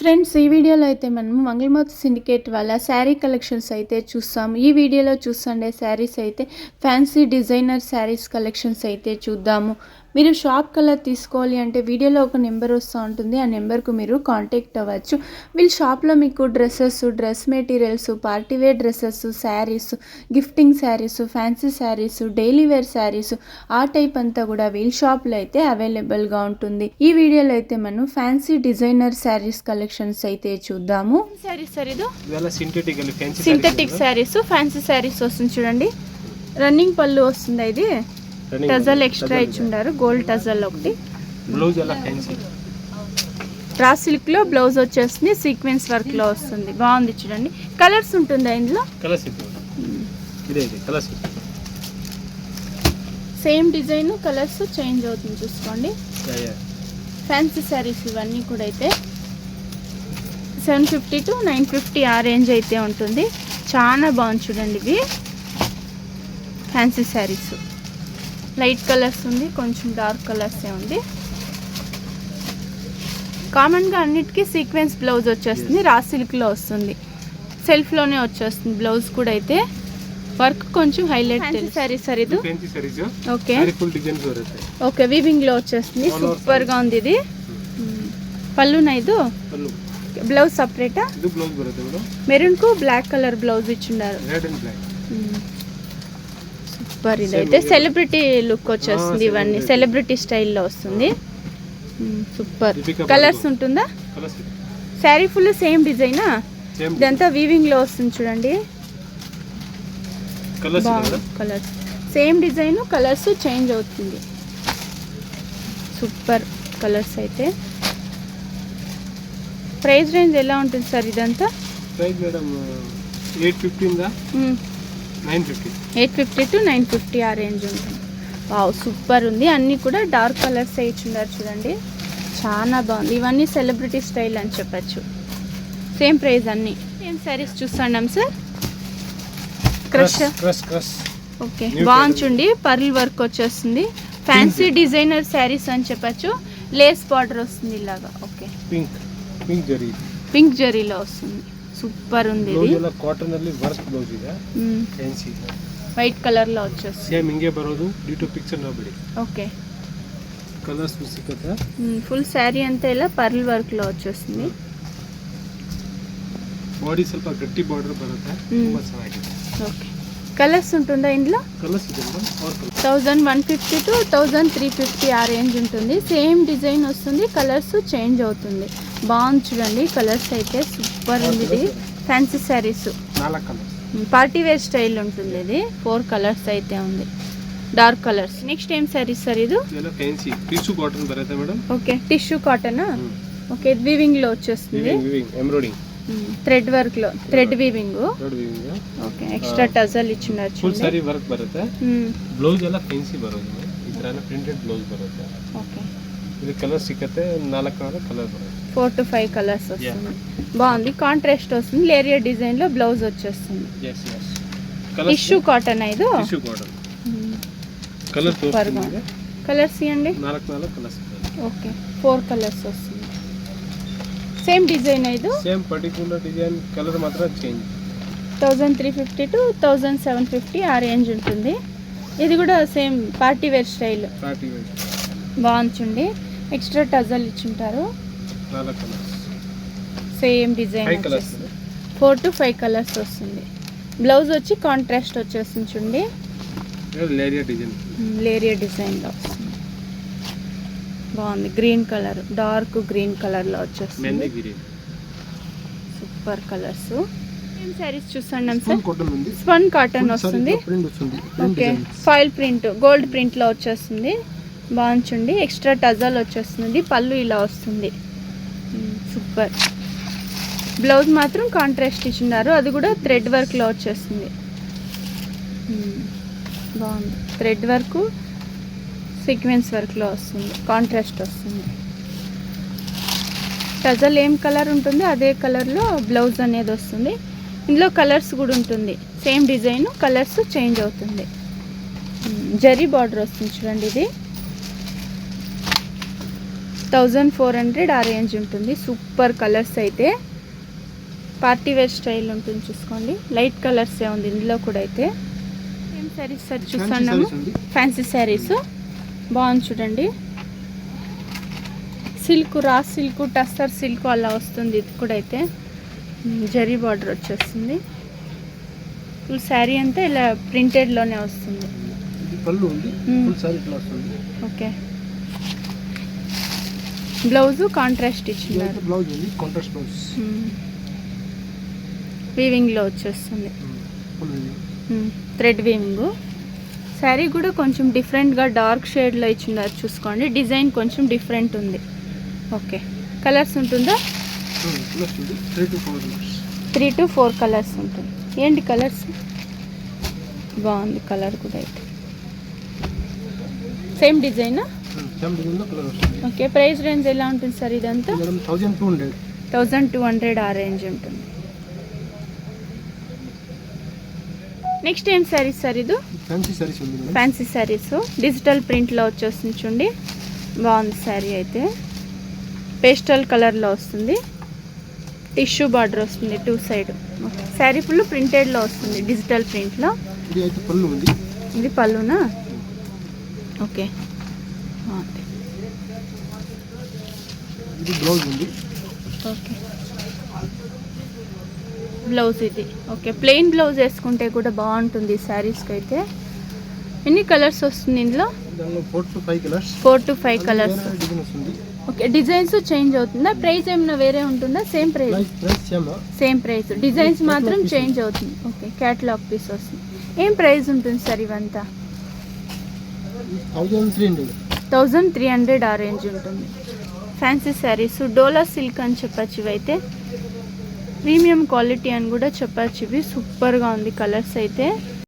Friends ఈ వీడియోలో అయితే మనం మంగళమాత సిండికేట్ వాళ్ళ శారీ కలెక్షన్స్ అయితే చూస్తాము. ఈ వీడియోలో చూస్తుండే శారీస్ అయితే ఫ్యాన్సీ డిజైనర్ శారీస్ కలెక్షన్స్ అయితే చూద్దాము. మీరు షాప్ కలర్ తీసుకోవాలి అంటే వీడియోలో ఒక నెంబర్ వస్తూ ఉంటుంది. ఆ నెంబర్కు మీరు కాంటాక్ట్ అవ్వచ్చు. వీళ్ళ షాప్లో మీకు dresses, dress materials, partywear dresses, saris, gifting saris, fancy saris, daily wear saris ఆ టైప్ అంతా కూడా వీళ్ళ షాప్లో అయితే అవైలబుల్గా ఉంటుంది. ఈ వీడియోలో అయితే మనం ఫ్యాన్సీ డిజైనర్ శారీస్ కలెక్షన్స్ అయితే చూద్దాము. సింథటిక్ శారీస్, ఫ్యాన్సీ శారీస్ వస్తుంది చూడండి. రన్నింగ్ పళ్ళు వస్తుంది. ఇది టజల్ ఎక్స్ట్రా ఇచ్చిండారు, గోల్డ్ టజల్ ఒకటి. బ్లౌజ్ అలా ఫ్యాన్సీ రా సిల్క్ లో బ్లౌజ్ వచ్చేస్తుంది, సీక్వెన్స్ వర్క్ లో వస్తుంది. బాగుంది చూడండి. కలర్స్ ఉంటుందా ఇందులో? సేమ్ డిజైన్, కలర్స్ చేంజ్ అవుతుంది చూసుకోండి. ఫ్యాన్సీ శారీస్ ఇవన్నీ కూడా అయితే 750 to 950 ఆ రేంజ్ అయితే ఉంటుంది. చాలా బాగుంది చూడండి. ఇవి ఫ్యాన్సీ శారీస్ లైట్ కలర్స్ ఉంది, కొంచెం డార్క్ కలర్సే ఉంది. కామన్గా అన్నిటికీ సీక్వెన్స్ బ్లౌజ్ వచ్చేస్తుంది, రా సిల్క్లో వస్తుంది, సెల్ఫ్లోనే వచ్చేస్తుంది. బ్లౌజ్ కూడా అయితే వర్క్ కొంచెం హైలైట్. శారీ సార్ ఇది. ఓకే ఓకే, వీవింగ్లో వచ్చేస్తుంది. సూపర్గా ఉంది ఇది. పళ్ళునా ఇది? బ్లౌజ్ సపరేటా? మెరూన్కు బ్లాక్ కలర్ బ్లౌజ్ ఇచ్చిండారు. సూపర్. ఇదైతే సెలబ్రిటీ లుక్ వచ్చేస్తుంది. ఇవన్నీ సెలబ్రిటీ స్టైల్లో వస్తుంది. సూపర్. కలర్స్ ఉంటుందా? శారీ ఫుల్ సేమ్ డిజైనా? ఇదంతా వీవింగ్ లో వస్తుంది చూడండి. Colours same design, colours change అవుతుంది. సూపర్ కలర్స్ అయితే. ప్రైస్ రేంజ్ ఎలా ఉంటుంది సార్ ఇదంతా? ప్రైస్ మేడం 850 to 950 ఆ రేంజ్ ఉంటుంది. వావ్ సూపర్ ఉంది. అన్నీ కూడా డార్క్ కలర్స్ ఇచ్చున్నారు చూడండి. చాలా బాగుంది. ఇవన్నీ సెలబ్రిటీ స్టైల్ అని చెప్పచ్చు. సేమ్ ప్రైస్ అన్నీ. సేమ్ శారీస్ చూస్తున్నాం సార్. క్రష్ ఓకే, బాగుంది చూడండి. పర్ల్ వర్క్ వచ్చేస్తుంది. ఫ్యాన్సీ డిజైనర్ శారీస్ అని చెప్పచ్చు. లేస్ బార్డర్ వస్తుంది ఇలాగా. ఓకే, పింక్ జరీలో వస్తుంది. సూపర్ ఉంది. ఇది ಕಾಟನ್ ಅಲ್ಲಿ ವರ್ಕ್ ಬ್ಲೌಸ್ ಇದೆ, ಫ್ಯಾನ್ಸಿ వైట్ కలర్ లో వచ్చేస్తుంది. ಸೇಮ್ ಹಿಂಗೆ ಬರೋದು. ಡಿಟೋ ಪಿಕ್ಚರ್ ನೋಡ್ಬಿಡಿ. ఓకే, కలర్స్ సిక్కతే. ఫుల్ శారీ అంతా ఇలా పర్ల్ వర్క్ లో వచ్చేస్తుంది. బాడీ ಸ್ವಲ್ಪ గట్టి బార్డర్ బರುತ್ತೆ. ತುಂಬಾ ಚೆನ್ನಾಗಿದೆ. ఓకే, కలర్స్ ఉంటుందా ఇందులో? కలర్స్ ಇದೆ మేడం. 1150 to 1350 ఆ రేంజ్ ఉంటుంది. సేమ్ డిజైన్ వస్తుంది, కలర్స్ చేంజ్ అవుతుంది. బాగుంది చూడండి. కలర్స్ అయితే సూపర్ ఉంది. ఇది fancy saris, 4 colours, party wear style ఉంటుంది. ఇది 4 కలర్స్ అయితే ఉంది, డార్క్ కలర్స్. నెక్స్ట్ ఏం శారీస్ సార్ ఇది? ఫ్యాన్సీ టిష్యూ కాటన్ బರುತ್ತೆ madam. Okay, tissue cotton. Okay, weaving లో వచ్చేస్తుంది. ఎంబ్రాయిడింగ్ థ్రెడ్ వర్క్ లో, thread weaving. Okay, extra tassel ఇచ్చినారు. ಫುಲ್ ಸಾರಿ ವರ್ಕ್ ಬರುತ್ತೆ. ಬ್ಲೌಸ್ ಎಲ್ಲ ಫ್ಯಾನ್ಸಿ ಬರೋದು. ಈ ತರ ಪ್ರಿಂಟೆಡ್ ಬ್ಲೌಸ್ ಬರುತ್ತೆ. ఓకే, ఇది కలర్ సిక్కతే 4 కలర్ బರುತ್ತೆ. 4 to 5 కలర్స్ వస్తుంది. బాగుంది. కాంట్రాస్ట్ వస్తుంది. లేరియర్ డిజైన్ లో బ్లౌజ్ వచ్చేస్తుంది. Tissue cotton. ఇది టిష్యూ కాటన్. కలర్ తోస్తుంది. కలర్స్ ఇవ్వండి. 4 కలర్స్. ఓకే, 4 కలర్స్ వస్తుంది. Same design. ఇది సేమ్ పర్టిక్యులర్ డిజైన్, కలర్ మాత్రం చేంజ్. 1350 to 1750 ఆ రేంజ్ ఉంటుంది. ఇది కూడా సేమ్ పార్టీ వేర్ స్టైల్. బాగుంది చూడండి. ఎక్స్ట్రా టజల్ ఇచ్చింటారు. 4 colours. Same design. 4 to 5 colours వస్తుంది. బ్లౌజ్ వచ్చి కాంట్రాస్ట్ వచ్చేస్తుంది చూడండి. లేరియర్ డిజైన్లో వస్తుంది. బాగుంది. గ్రీన్ కలర్, డార్క్ గ్రీన్ కలర్లో వచ్చేస్తుంది. Super colours. ఏం శారీస్ చూస్తున్నాం సార్? స్పన్ కాటన్ వస్తుంది. ఓకే, ఫాయిల్ ప్రింట్, గోల్డ్ ప్రింట్లో వచ్చేస్తుంది. బాగుంది. ఎక్స్ట్రా టజల్ వచ్చేస్తుంది. పళ్ళు ఇలా వస్తుంది. సూపర్. బ్లౌజ్ మాత్రం కాంట్రాస్ట్ ఇచ్చినారు. అది కూడా థ్రెడ్ వర్క్లో వచ్చేస్తుంది. బాగుంది. థ్రెడ్ వర్క్, సీక్వెన్స్ వర్క్లో వస్తుంది. కాంట్రాస్ట్ వస్తుంది. టజల్ ఏం కలర్ ఉంటుందో అదే కలర్లో బ్లౌజ్ అనేది వస్తుంది. ఇందులో కలర్స్ కూడా ఉంటుంది. సేమ్ డిజైన్, కలర్స్ చేంజ్ అవుతుంది. జరీ బార్డర్ వస్తుంది చూడండి. ఇది 1400 ఆ రేంజ్ ఉంటుంది. సూపర్ కలర్స్ అయితే, పార్టీ వేర్ స్టైల్ ఉంటుంది. చూసుకోండి, లైట్ కలర్సే ఉంది ఇందులో కూడా. అయితే ఏం శారీస్ సార్ చూస్తున్నాము? ఫ్యాన్సీ శారీస్ బాగుంది చూడండి. Silk, raw silk, tussar silk అలా వస్తుంది. ఇది కూడా అయితే జరీ బార్డర్ వచ్చేస్తుంది. ఫుల్ శారీ అంతా ఇలా ప్రింటెడ్లోనే వస్తుంది. పళ్ళు ఉంది, ఫుల్ శారీ ఇట్లా వస్తుంది. ఓకే, బ్లౌజ్ కాంట్రాస్ట్ ఇచ్చినారు. బ్లౌజ్ ఉంది, కాంట్రాస్ట్ బ్లౌజ్. వీవింగ్లో వచ్చేస్తుంది, థ్రెడ్ వీవింగ్. శారీ కూడా కొంచెం డిఫరెంట్గా డార్క్ షేడ్లో ఇచ్చినారు. చూసుకోండి, డిజైన్ కొంచెం డిఫరెంట్ ఉంది. ఓకే, కలర్స్ ఉంటుందా? 3 to 4 కలర్స్ ఉంటుంది. ఏంటి కలర్స్? బాగుంది కలర్ కూడా. అయితే సేమ్ డిజైనా? ఓకే, ప్రైస్ రేంజ్ ఎలా ఉంటుంది సార్ ఇదంతా? 1200 ఆ రేంజ్ ఉంటుంది. నెక్స్ట్ ఏం శారీస్ సార్? ఇది ఫ్యాన్సీ శారీస్, డిజిటల్ ప్రింట్లో వచ్చేస్తుంది చూడండి. బాగుంది శారీ అయితే, పేస్టల్ కలర్లో వస్తుంది. టిష్యూ బార్డర్ వస్తుంది 2 సైడ్. శారీ ఫుల్ ప్రింటెడ్లో వస్తుంది, డిజిటల్ ప్రింట్లో. ఇది పళ్ళునా? ఓకే, ఓకే, బ్లౌజ్ ఇది. ఓకే, ప్లెయిన్ బ్లౌజ్ వేసుకుంటే కూడా బాగుంటుంది ఈ శారీస్కి అయితే. ఎన్ని కలర్స్ వస్తుంది ఇందులో? 4 to 5 colours. Okay, designs change అవుతుందా? ప్రైస్ ఏమైనా వేరే ఉంటుందా? Same price? Same price, designs మాత్రం చేంజ్ అవుతుంది. ఓకే, క్యాటలాగ్ పీస్ వస్తుంది. ఏం ప్రైస్ ఉంటుంది సార్ ఇవంతా? 1300 ఆ రేంజ్ ఉంటుంది. ఫ్యాన్సీ శారీస్, డోలా సిల్క్ అని చెప్పచ్చు. ఇవైతే ప్రీమియం క్వాలిటీ అని కూడా చెప్పచ్చు. ఇవి సూపర్గా ఉంది కలర్స్ అయితే.